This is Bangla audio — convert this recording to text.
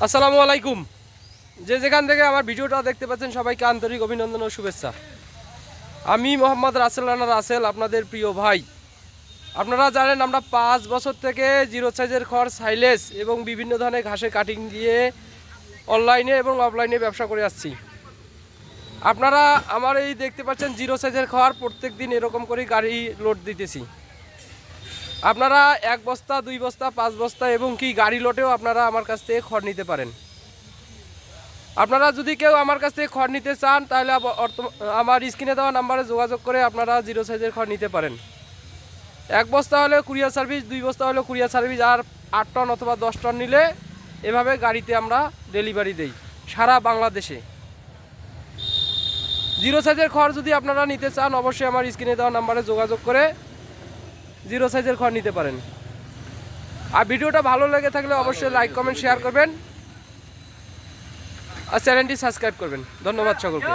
আসসালামু আলাইকুম। যে যেখান থেকে আমার ভিডিওটা দেখতে পাচ্ছেন সবাইকে আন্তরিক অভিনন্দন ও শুভেচ্ছা। আমি মোহাম্মদ রাসেল রানা রাসেল, আপনাদের প্রিয় ভাই। আপনারা জানেন আমরা 5 বছর থেকে জিরো সাইজের খড়, সাইলেজ এবং বিভিন্ন ধরনের ঘাসের কাটিং দিয়ে অনলাইনে এবং অফলাইনে ব্যবসা করে আসছি। আপনারা আমার এই দেখতে পাচ্ছেন জিরো সাইজের খড় প্রত্যেক দিন এরকম করে গাড়ি লোড দিতেছি। আপনারা 1 বস্তা, 2 বস্তা, 5 বস্তা এবং কি গাড়ি লোটেও আপনারা আমার কাছ থেকে খড় নিতে পারেন। আপনারা যদি কেউ আমার কাছ থেকে খড় নিতে চান তাহলে আমার স্ক্রিনে দেওয়া নাম্বারে যোগাযোগ করে আপনারা জিরো সাইজের খড় নিতে পারেন। 1 বস্তা হলে কুরিয়ার সার্ভিস, 2 বস্তা হলে কুরিয়ার সার্ভিস, আর 8 টন অথবা 10 টন নিলে এভাবে গাড়িতে আমরা ডেলিভারি দেই সারা বাংলাদেশে। জিরো সাইজের খড় যদি আপনারা নিতে চান অবশ্যই আমার স্ক্রিনে দেওয়া নাম্বারে যোগাযোগ করে জিরো সাইজের খড় নিতে পারেন। আর ভিডিওটা ভালো লেগে থাকলে অবশ্যই লাইক, কমেন্ট, শেয়ার করবেন আর চ্যানেলটি সাবস্ক্রাইব করবেন। ধন্যবাদ সকলকে।